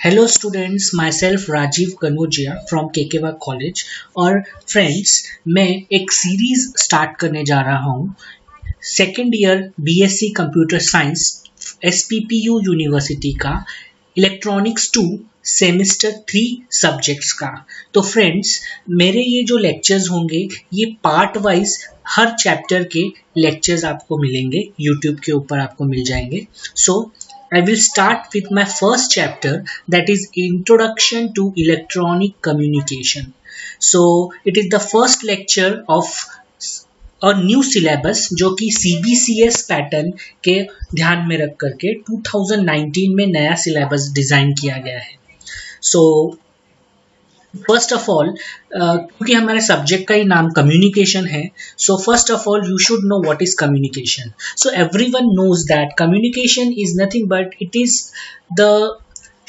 Hello students, myself Rajiv Kanojia from KKV college. और friends, मैं एक सीरीज स्टार्ट करने जा रहा हूँ second year BSc computer science SPPU university का इलेक्ट्रॉनिक्स 2 सेमेस्टर 3 सब्जेक्ट्स का। तो फ्रेंड्स, मेरे ये जो लेक्चर्स होंगे ये पार्ट वाइज हर चैप्टर के लेक्चर्स आपको मिलेंगे, यूट्यूब के ऊपर आपको मिल जाएंगे। सो I will start with my first chapter, that is Introduction to Electronic Communication. So it is the first lecture of a new syllabus जो कि CBCS पैटर्न के ध्यान में रख करके 2019 में नया सिलेबस डिज़ाइन किया गया है। So फर्स्ट ऑफ ऑल, क्योंकि हमारे सब्जेक्ट का ही नाम कम्युनिकेशन है, so first of all you should know what is communication. So everyone knows that communication is nothing but it is the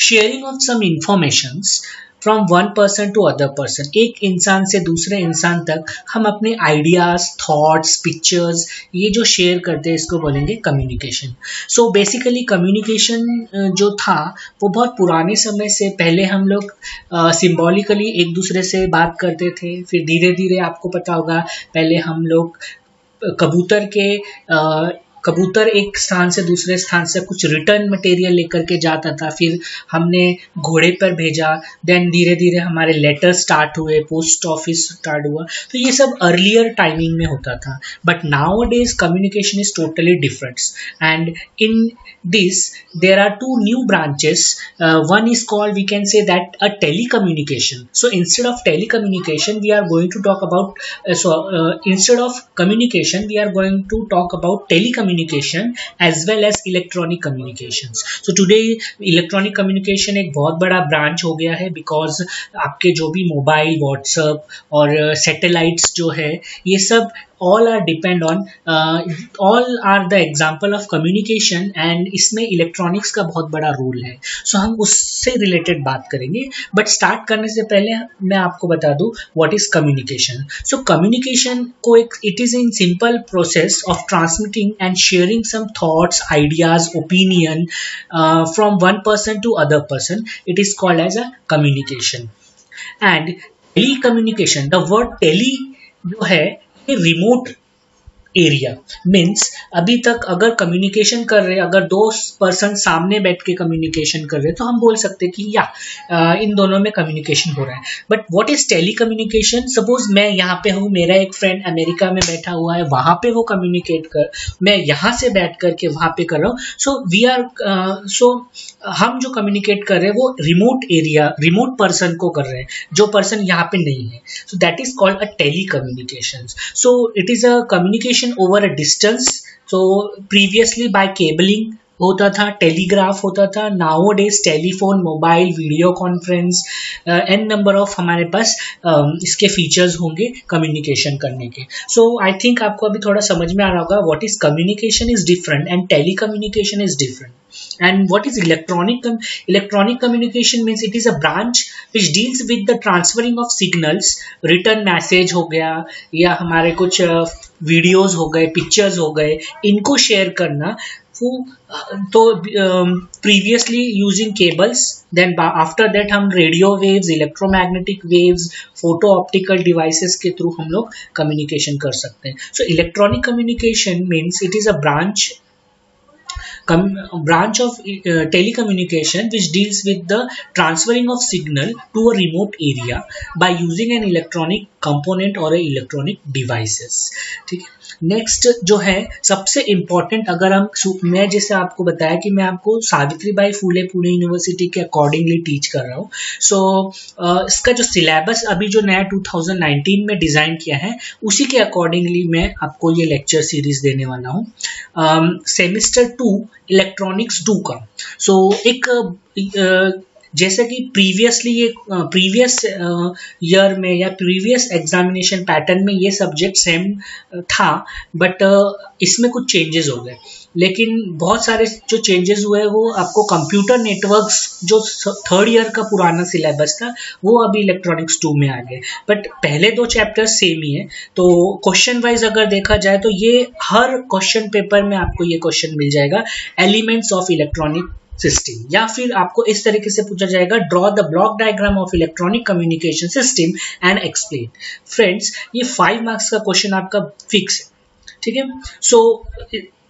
sharing of some informations from one person to other person. एक इंसान से दूसरे इंसान तक हम अपने ideas, thoughts, pictures ये जो शेयर करते हैं इसको बोलेंगे कम्युनिकेशन। सो बेसिकली कम्युनिकेशन जो था वो बहुत पुराने समय से पहले हम लोग सिंबॉलिकली एक दूसरे से बात करते थे। फिर धीरे धीरे आपको पता होगा, पहले हम लोग कबूतर एक स्थान से दूसरे स्थान से कुछ रिटर्न मटेरियल लेकर के जाता था, फिर हमने घोड़े पर भेजा, देन धीरे धीरे हमारे लेटर स्टार्ट हुए, पोस्ट ऑफिस स्टार्ट हुआ। तो ये सब अर्लियर टाइमिंग में होता था, but now days communication is totally different and in this there are two new branches. One is called, we can say that, a telecommunication. So instead of telecommunication we are going to talk about instead of communication we are going to talk about telecommunication as well as electronic communications. So today electronic communication एक बहुत बड़ा branch हो गया है, because आपके जो भी mobile, WhatsApp और सैटेलाइट्स जो है ये सब all are depend on all are the example of communication, and इसमें इलेक्ट्रॉनिक्स का बहुत बड़ा रोल है। सो हम उससे रिलेटेड बात करेंगे, बट स्टार्ट करने से पहले मैं आपको बता दूं what is communication. So communication को it is in simple process of transmitting and sharing some thoughts, ideas, opinion from one person to other person. It is called as a communication. And tele communication, the word tele जो है remote area means, अभी तक अगर communication कर रहे, अगर दो person सामने बैठ के कम्युनिकेशन कर रहे तो हम बोल सकते कि इन दोनों में कम्युनिकेशन हो रहा है। But what is telecommunication? Suppose मैं यहाँ पे हूँ, मेरा एक फ्रेंड अमेरिका में बैठा हुआ है, वहाँ पे वो कम्युनिकेट कर, मैं यहाँ से बैठ करके वहाँ पे कर रहा हूँ। सो हम जो कम्युनिकेट कर रहे हैं वो रिमोट एरिया, रिमोट पर्सन को कर रहे हैं, जो पर्सन यहाँ पे नहीं है। So that is called a telecommunication. So it is a communication over a distance. So previously by cabling होता था, टेलीग्राफ होता था, nowadays telephone, mobile, video conference, an number of हमारे पास इसके फीचर्स होंगे कम्युनिकेशन करने के। सो आई थिंक आपको अभी थोड़ा समझ में आ रहा होगा what is communication is different and tele communication is different. And what is electronic communication means it is a branch which deals with the transferring of signals, return message हो गया, या हमारे कुछ वीडियोस हो गए, पिक्चर्स हो गए, इनको शेयर करना। तो previously using cables, then after that हम radio waves, electromagnetic waves, photo optical devices के थ्रू हम लोग कम्युनिकेशन कर सकते हैं। So electronic communication means it is a branch of telecommunication which deals with the transferring of signal to a remote area by using an electronic component or a electronic devices। ठीक है, next जो है सबसे important, अगर मैं जैसे आपको बताया कि मैं आपको सावित्रीबाई फूले पुणे यूनिवर्सिटी के अकॉर्डिंगली टीच कर रहा हूँ। सो इसका जो सिलेबस अभी जो नया 2019 में डिज़ाइन किया है उसी के अकॉर्डिंगली मैं आपको ये लेक्चर सीरीज देने वाला हूँ। सेमेस्टर 2 इलेक्ट्रॉनिक्स 2 का। सो एक जैसे कि प्रीवियस ईयर में या प्रीवियस एग्जामिनेशन पैटर्न में ये सब्जेक्ट सेम था, बट इसमें कुछ चेंजेस हो गए। लेकिन बहुत सारे जो चेंजेस हुए वो आपको कंप्यूटर नेटवर्क्स जो थर्ड ईयर का पुराना सिलेबस था वो अभी इलेक्ट्रॉनिक्स 2 में आ गए, बट पहले दो चैप्टर्स सेम ही है। तो क्वेश्चन वाइज अगर देखा जाए तो ये हर क्वेश्चन पेपर में आपको ये क्वेश्चन मिल जाएगा, एलिमेंट्स ऑफ इलेक्ट्रॉनिक सिस्टम, या फिर आपको इस तरीके से पूछा जाएगा draw the block diagram of electronic communication system and explain. Friends, ये 5 मार्क्स का क्वेश्चन आपका फिक्स है, ठीक है। सो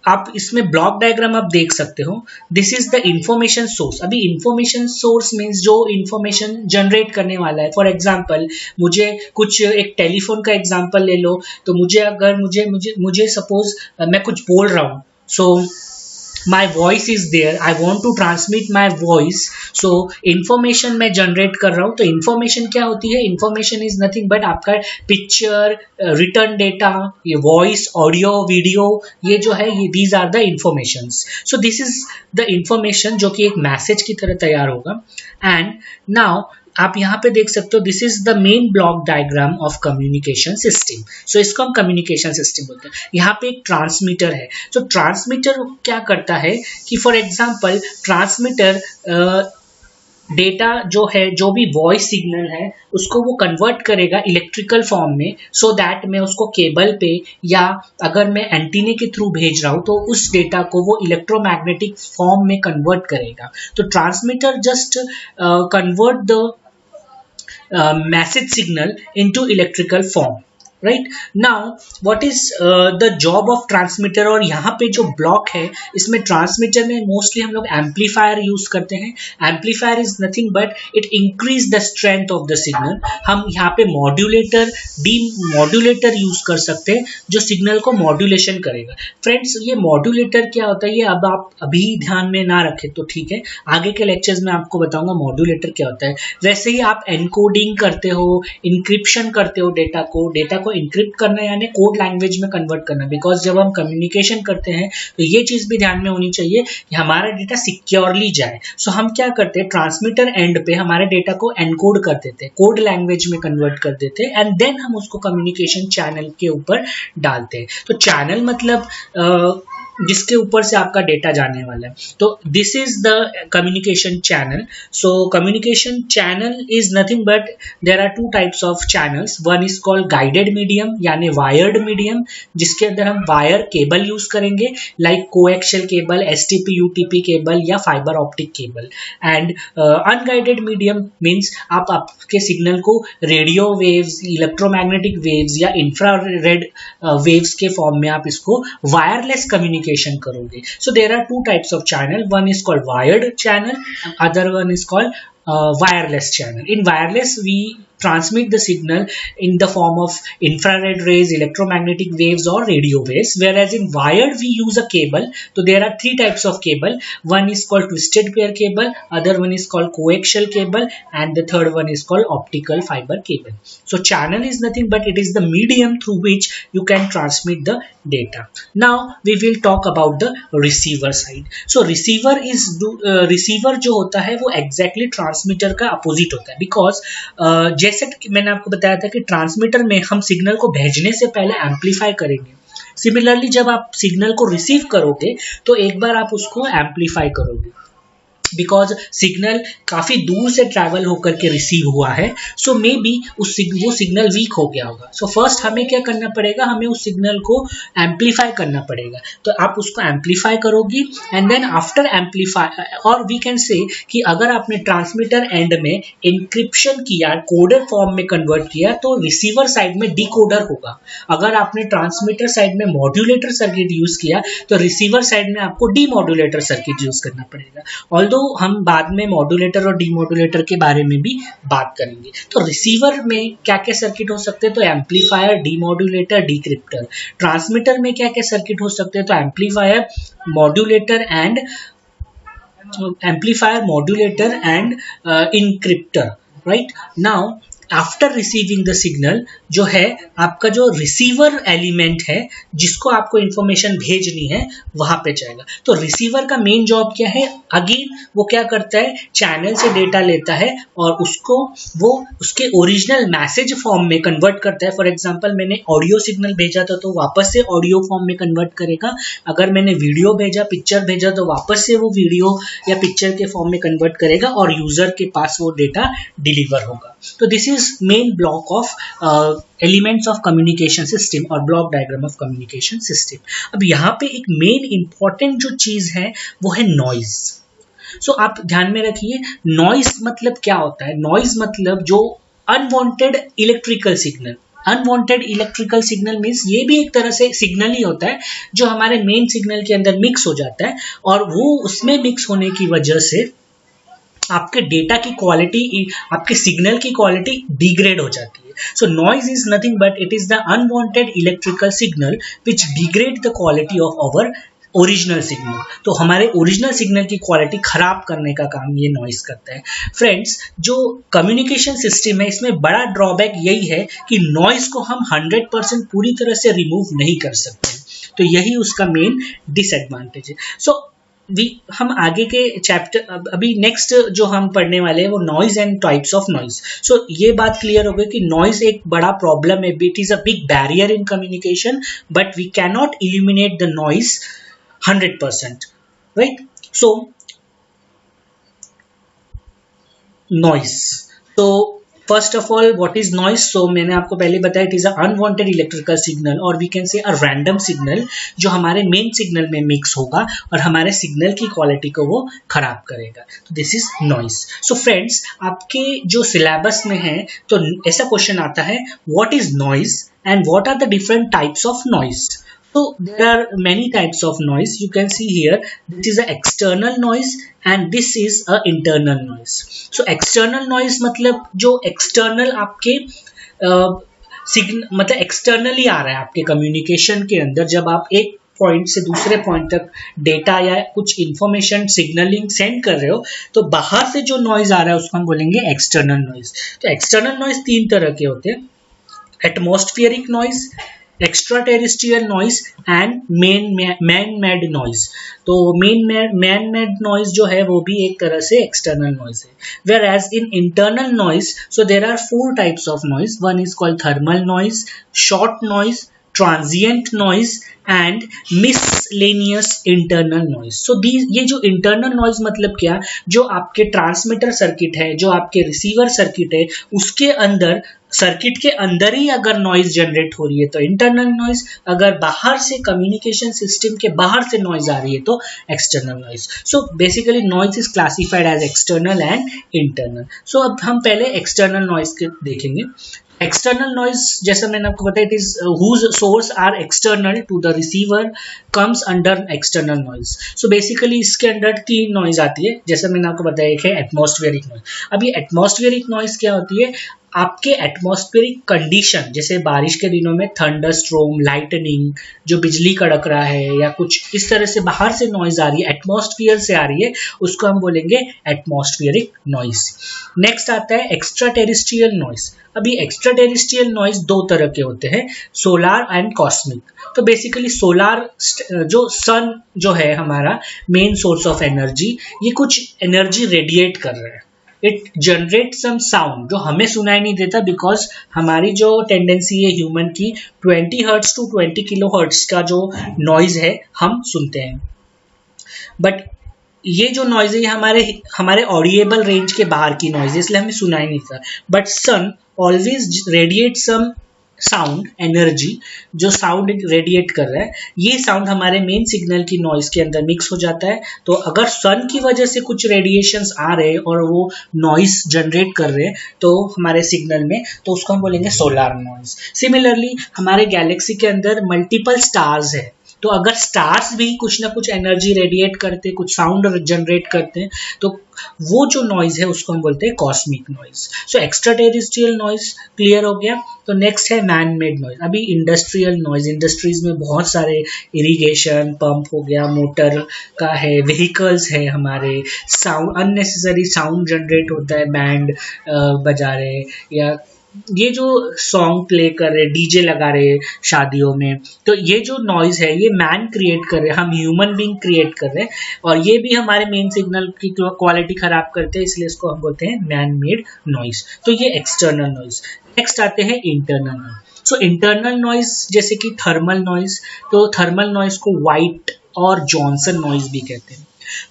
आप इसमें ब्लॉक डायग्राम आप देख सकते हो। This is the information source. अभी इंफॉर्मेशन सोर्स मीन्स जो इंफॉर्मेशन जनरेट करने वाला है। फॉर एग्जांपल, मुझे कुछ एक टेलीफोन का एग्जांपल ले लो, तो मुझे अगर मुझे सपोज मैं कुछ बोल रहा हूँ, सो my voice is there, I want to transmit my voice, so information मैं generate कर रहा हूँ। तो information क्या होती है? information is nothing but आपका picture, written data, ये voice, audio, video, ये जो है ये these are the informations। so this is the information जो कि एक मैसेज की तरह तैयार होगा। and now आप यहाँ पे देख सकते हो, this is the main block diagram of communication system. So इसको हम कम्युनिकेशन सिस्टम बोलते हैं। यहाँ पे एक ट्रांसमीटर है। तो ट्रांसमीटर क्या करता है कि फॉर एग्जांपल ट्रांसमीटर डेटा जो है, जो भी वॉइस सिग्नल है, उसको वो कन्वर्ट करेगा इलेक्ट्रिकल फॉर्म में, सो दैट मैं उसको केबल पे या अगर मैं एंटीने के थ्रू भेज रहा हूँ तो उस डेटा को वो इलेक्ट्रोमैग्नेटिक फॉर्म में कन्वर्ट करेगा। तो transmitter just convert the message signal into electrical form, right? Now what is the job of transmitter? और यहाँ पे जो ब्लॉक है, इसमें ट्रांसमीटर में मोस्टली हम लोग एम्पलीफायर यूज करते हैं। Amplifier is nothing but it increase the strength of the signal. हम यहाँ पे मॉड्यूलेटर, डी मॉड्यूलेटर यूज कर सकते हैं जो सिग्नल को मॉड्यूलेशन करेगा। फ्रेंड्स, ये मॉड्यूलेटर क्या होता है ये अब आप अभी ध्यान में ना रखें तो ठीक है, आगे के लेक्चर्स में आपको बताऊंगा मॉड्यूलेटर क्या होता है। वैसे ही आप एनकोडिंग करते हो, इंक्रिप्शन करते हो, डेटा को इंक्रिप्ट करना यानी कोड लैंग्वेज में कन्वर्ट करना। बिकॉज जब हम कम्युनिकेशन करते हैं तो ये चीज भी ध्यान में होनी चाहिए कि हमारा डेटा सिक्योरली जाए। सो हम क्या करते हैं, ट्रांसमीटर एंड पे हमारे डेटा को एनकोड कर देते हैं, कोड लैंग्वेज में कन्वर्ट कर देते हैं, एंड देन हम उसको कम्युनिकेशन चैनल के ऊपर डालते हैं। तो चैनल मतलब जिसके ऊपर से आपका डेटा जाने वाला है। तो this is the communication channel. So communication channel is nothing but there are 2 types of channels. One is called guided medium यानी वायर्ड मीडियम, जिसके अंदर हम वायर केबल यूज करेंगे like coaxial cable, STP UTP cable या fibre optic cable. And unguided medium means आप आपके signal को radio waves, electromagnetic waves या इंफ्रारेड वेव्स के फॉर्म में आप इसको वायरलेस कम्युनिकेशन करोगे। So there are 2 types of channel. One is called wired channel, other one is called wireless channel. In wireless, we transmit the signal in the form of infrared rays, electromagnetic waves or radio waves, whereas in wired we use a cable. So there are 3 types of cable. One is called twisted pair cable, other one is called coaxial cable, and the third one is called optical fiber cable. So channel is nothing but it is the medium through which you can transmit the data. Now we will talk about the receiver side. So receiver is receiver जो होता है वो exactly transmitter का opposite होता है, because जैसे मैंने आपको बताया था कि ट्रांसमीटर में हम सिग्नल को भेजने से पहले एम्पलीफाई करेंगे। सिमिलरली जब आप सिग्नल को रिसीव करोगे तो एक बार आप उसको एम्पलीफाई करोगे, बिकॉज सिग्नल काफी दूर से ट्रैवल होकर के रिसीव हुआ है। सो मे बी वो सिग्नल वीक हो गया होगा। सो फर्स्ट हमें क्या करना पड़ेगा, हमें उस सिग्नल को एम्पलीफाई करना पड़ेगा। तो आप उसको एम्पलीफाई करोगी एंड देन आफ्टर एम्पलीफाई, और वी कैन से कि अगर आपने ट्रांसमीटर एंड में इंक्रिप्शन किया, कोडेड फॉर्म में कन्वर्ट किया, तो रिसीवर साइड में डिकोडर होगा। अगर आपने ट्रांसमीटर साइड में मॉड्यूलेटर सर्किट यूज किया तो रिसीवर साइड में आपको डीमॉड्यूलेटर सर्किट यूज करना पड़ेगा। ऑल्दो हम बाद में मॉड्यूलेटर और डीमॉड्यूलेटर के बारे में भी बात करेंगे। तो रिसीवर में क्या क्या सर्किट हो सकते हैं, तो एम्पलीफायर, डीमॉड्यूलेटर, डिक्रिप्टर। ट्रांसमीटर में क्या क्या सर्किट हो सकते हैं, तो amplifier, modulator and encryptor, right. Now after receiving the signal जो है आपका जो रिसीवर एलिमेंट है जिसको आपको इंफॉर्मेशन भेजनी है वहां पे जाएगा। तो रिसीवर का मेन जॉब क्या है, अगेन वो क्या करता है, चैनल से डेटा लेता है और उसको वो उसके ओरिजिनल मैसेज फॉर्म में कन्वर्ट करता है। फॉर एग्जांपल मैंने ऑडियो सिग्नल भेजा था तो वापस से ऑडियो फॉर्म में कन्वर्ट करेगा। अगर मैंने वीडियो भेजा, पिक्चर भेजा, तो वापस से वो वीडियो या पिक्चर के फॉर्म में कन्वर्ट करेगा और यूजर के पास वो डेटा डिलीवर होगा। तो this is main block of elements of communication system और block diagram of communication system. अब यहाँ पे एक मेन इंपॉर्टेंट जो चीज है वो है नॉइज। सो आप ध्यान में रखिए, नॉइज मतलब क्या होता है? नॉइज मतलब जो unwanted electrical signal, unwanted electrical signal means ये भी एक तरह से सिग्नल ही होता है जो हमारे मेन सिग्नल के अंदर मिक्स हो जाता है, और वो उसमें मिक्स होने की वजह से आपके डेटा की क्वालिटी, आपके सिग्नल की क्वालिटी डिग्रेड हो जाती है। So noise is nothing but it is the unwanted electrical signal which degrade the quality of our original signal. तो हमारे ओरिजिनल सिग्नल की क्वालिटी खराब करने का काम ये नॉइज करता है। फ्रेंड्स, जो कम्युनिकेशन सिस्टम है इसमें बड़ा ड्रॉबैक यही है कि नॉइज को हम 100% पूरी तरह से रिमूव नहीं कर सकते, तो यही उसका मेन डिसएडवांटेज है। सो हम आगे के चैप्टर, अभी नेक्स्ट जो हम पढ़ने वाले हैं वो noise and types of noise. So ये बात क्लियर हो गई कि नॉइज एक बड़ा प्रॉब्लम है, it is a big barrier in communication, but we can not eliminate the noise 100%, right? So noise, so first of all what is noise? So मैंने आपको पहले बताया it is a unwanted electrical signal, और we can say a random signal जो हमारे main signal में mix होगा और हमारे सिग्नल की क्वालिटी को वो खराब करेगा, तो this is noise. So friends, आपके जो सिलेबस में है तो ऐसा क्वेश्चन आता है, what is noise and what are the different types of noise? So there are many types of noise. You can see here, this is a external noise and this is a internal noise. So external noise मतलब जो external आपके मतलब externally आ रहा है आपके communication के अंदर, जब आप एक पॉइंट से दूसरे पॉइंट तक डेटा या कुछ इंफॉर्मेशन सिग्नलिंग सेंड कर रहे हो, तो बाहर से जो नॉइज आ रहा है उसको हम बोलेंगे एक्सटर्नल नॉइज। तो एक्सटर्नल नॉइज तीन तरह के होते हैं, atmospheric noise, extra terrestrial noise and man made noise. तो मैन मेड नॉइज जो है वो भी एक तरह से एक्सटर्नल नॉइज है। Whereas in internal noise, so there are 4 types of noise. One is called thermal noise, short noise, transient noise and miscellaneous internal noise. So ये जो इंटरनल नॉइज मतलब क्या, जो आपके ट्रांसमीटर सर्किट है, जो आपके रिसीवर सर्किट है, उसके अंदर, सर्किट के अंदर ही अगर नॉइज जनरेट हो रही है तो इंटरनल नॉइज, अगर बाहर से कम्युनिकेशन सिस्टम के बाहर से नॉइज आ रही है तो external noise. So basically noise is classified as external and internal. So अब हम पहले एक्सटर्नल नॉइज के देखेंगे। एक्सटर्नल नॉइज, जैसा मैंने आपको बताया, it is whose source are external to the receiver comes under external noise. So basically इसके अंदर 3 नॉइज आती है, जैसा मैंने आपको बताया, एक है एटमॉस्फेरिक नॉइज। अब ये एटमॉस्फेरिक नॉइज क्या होती है, आपके एटमॉस्फेरिक कंडीशन, जैसे बारिश के दिनों में थंडर स्ट्रोम, लाइटनिंग, जो बिजली कड़क रहा है या कुछ इस तरह से बाहर से नॉइज आ रही है, एटमॉस्फेयर से आ रही है, उसको हम बोलेंगे एटमॉस्फेरिक नॉइज। नेक्स्ट आता है एक्स्ट्रा टेरिस्ट्रियल नॉइज। अभी एक्स्ट्रा टेरिस्ट्रियल नॉइज 2 तरह के होते हैं, सोलार एंड कॉस्मिक। तो बेसिकली सोलार, जो सन जो है हमारा मेन सोर्स ऑफ एनर्जी, ये कुछ एनर्जी रेडिएट कर रहा है, इट जनरेट सम साउंड जो हमें सुनाई नहीं देता, बिकॉज हमारी जो टेंडेंसी है ह्यूमन की 20 हर्ट्ज टू 20 किलो हर्ट्ज का जो नॉइज है हम सुनते हैं, बट ये जो नॉइज है ये हमारे ऑडिएबल रेंज के बाहर की नॉइज है, इसलिए हमें सुनाई नहीं देता। But sun always radiate some sound energy, जो साउंड रेडिएट कर रहा है, ये साउंड हमारे मेन सिग्नल की नॉइज के अंदर मिक्स हो जाता है। तो अगर सन की वजह से कुछ रेडिएशंस आ रहे हैं और वो नॉइज जनरेट कर रहे हैं तो हमारे सिग्नल में, तो उसको हम बोलेंगे सोलार नॉइज। सिमिलरली हमारे गैलेक्सी के अंदर मल्टीपल स्टार्स है, तो अगर स्टार्स भी कुछ ना कुछ एनर्जी रेडिएट करते, कुछ साउंड जनरेट करते हैं, तो वो जो नॉइज है उसको हम बोलते हैं cosmic noise. So extra terrestrial noise clear हो गया। तो नेक्स्ट है मैन मेड नॉइज। अभी इंडस्ट्रियल नॉइज, इंडस्ट्रीज में बहुत सारे इरिगेशन पंप हो गया, मोटर का है, व्हीकल्स है, हमारे साउंड, अननेसेसरी साउंड जनरेट होता है, बैंड बजा रहे या ये जो सॉन्ग प्ले कर रहे, डीजे लगा रहे शादियों में, तो ये जो नॉइज है ये मैन क्रिएट कर रहे हैं, हम ह्यूमन बीइंग क्रिएट कर रहे हैं, और ये भी हमारे मेन सिग्नल की क्वालिटी खराब करते हैं, इसलिए इसको हम बोलते हैं मैन मेड नॉइज। तो ये एक्सटर्नल नॉइज। नेक्स्ट आते हैं internal noise. So internal noise जैसे कि थर्मल नॉइज, तो थर्मल नॉइज को व्हाइट और जॉनसन नॉइज भी कहते हैं।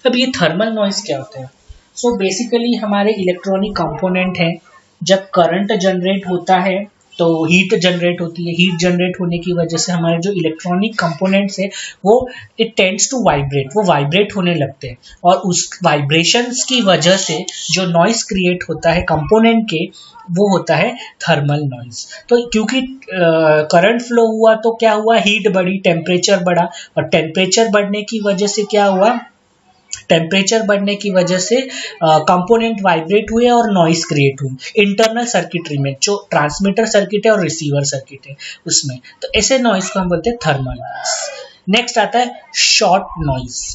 अब ये थर्मल नॉइज क्या होता है? सो बेसिकली हमारे इलेक्ट्रॉनिक कंपोनेंट हैं, जब करंट जनरेट होता है तो हीट जनरेट होती है, हीट जनरेट होने की वजह से हमारे जो इलेक्ट्रॉनिक कंपोनेंट्स है वो इट टेंड्स टू वाइब्रेट, वो वाइब्रेट होने लगते हैं और उस वाइब्रेशंस की वजह से जो नॉइस क्रिएट होता है कंपोनेंट के वो होता है थर्मल नॉइज। तो क्योंकि करंट फ्लो हुआ तो क्या हुआ, हीट बढ़ी, टेम्परेचर बढ़ा और टेम्परेचर बढ़ने की वजह से क्या हुआ, टेम्परेचर बढ़ने की वजह से कंपोनेंट वाइब्रेट हुए और नॉइस क्रिएट हुई इंटरनल सर्किटरी में, जो ट्रांसमीटर सर्किट है और रिसीवर सर्किट है उसमें। तो ऐसे नॉइस को हम बोलते हैं थर्मल नॉइस। नेक्स्ट आता है शॉर्ट नॉइस।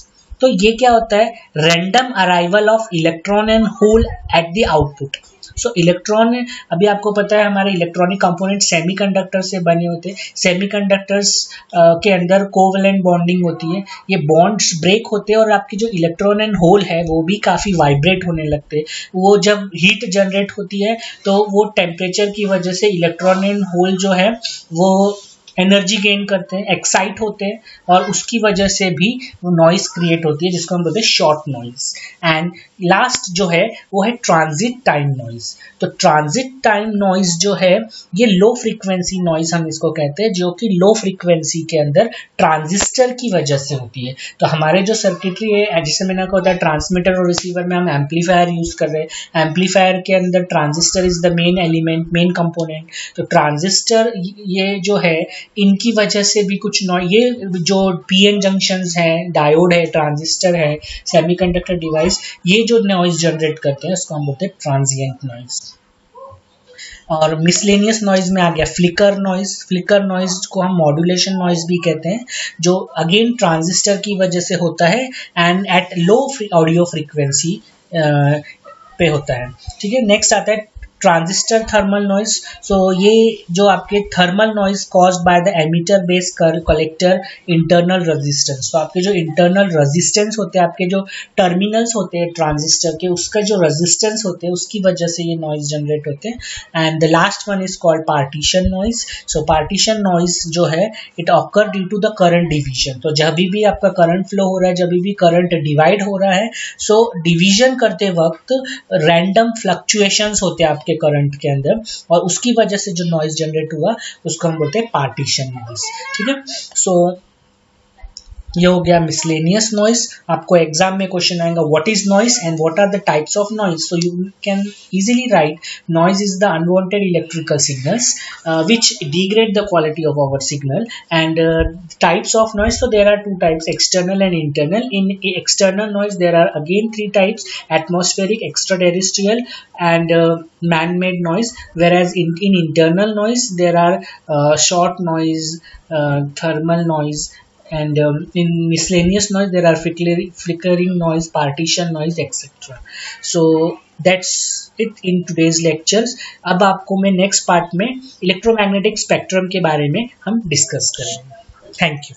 तो ये क्या होता है, random arrival of electron and hole at the output. So electron, अभी आपको पता है हमारे इलेक्ट्रॉनिक कंपोनेंट सेमीकंडक्टर से बने होते हैं। सेमीकंडक्टर्स के अंदर कोवलेंट बॉन्डिंग होती है, ये बॉन्ड्स ब्रेक होते हैं और आपकी जो इलेक्ट्रॉन एंड होल है वो भी काफ़ी वाइब्रेट होने लगते हैं। वो जब हीट जनरेट होती है तो वो टेम्परेचर की वजह से इलेक्ट्रॉन एंड होल जो है वो एनर्जी गेन करते हैं, एक्साइट होते हैं और उसकी वजह से भी वो नॉइस क्रिएट होती है जिसको हम बोलते हैं शॉर्ट नॉइस। एंड लास्ट जो है वो है ट्रांजिट टाइम नॉइस। तो ट्रांजिट टाइम नॉइस जो है ये लो फ्रीक्वेंसी नॉइस हम इसको कहते हैं, जो कि लो फ्रीक्वेंसी के अंदर ट्रांजिस्टर की वजह से होती है। तो हमारे जो सर्किटरी है, जैसे मैंने कहा था ट्रांसमीटर और रिसीवर में हम एम्पलीफायर यूज कर रहे हैं, एम्पलीफायर के अंदर transistor is the main element, main component. तो ट्रांजिस्टर ये जो है इनकी वजह से भी कुछ ये जो पीएन जंक्शंस हैं, डायोड है, ट्रांजिस्टर है, सेमीकंडक्टर डिवाइस, ये जो नॉइज जनरेट करते हैं उसको हम बोलते हैं ट्रांजिएंट नॉइज। और मिसलेनियस नॉइज में आ गया फ्लिकर नॉइज। फ्लिकर नॉइज को हम मॉड्यूलेशन नॉइज भी कहते हैं, जो अगेन ट्रांजिस्टर की वजह से होता है and at low audio frequency पे होता है। ठीक है, नेक्स्ट आता है ट्रांजिस्टर थर्मल नॉइज। सो ये जो आपके thermal noise caused by the emitter base collector internal resistance. तो आपके जो इंटरनल रेजिस्टेंस होते हैं, आपके जो टर्मिनल्स होते हैं ट्रांजिस्टर के, उसका जो रेजिस्टेंस होते हैं उसकी वजह से ये नॉइज जनरेट होते हैं। And the last one is called partition noise. So partition noise जो है it occur due to the current division. तो जब भी आपका करंट फ्लो हो रहा है, जब भी करंट डिवाइड हो रहा है, सो डिवीजन करते वक्त रैंडम फ्लक्चुएशंस होते हैं आपके करंट के अंदर और उसकी वजह से जो नॉइज जनरेट हुआ उसको हम बोलते हैं पार्टीशन नॉइज। ठीक है, सो ये हो गया मिसलेनियस नॉइज। आपको एग्जाम में क्वेश्चन आएगा what is noise and what are the types of noise. So you can easily write noise is the unwanted electrical signals which degrade the quality of our signal. And types of noise, so there are two types, external and internal. In external noise there are again three types: atmospheric, extraterrestrial and man-made noise. Whereas in internal noise there are short noise, thermal noise, and in miscellaneous noise there are flickering noise, partition noise, etc. So that's it in today's lectures. अब आपको मैं next part में electromagnetic spectrum के बारे में हम discuss करेंगे। Thank you.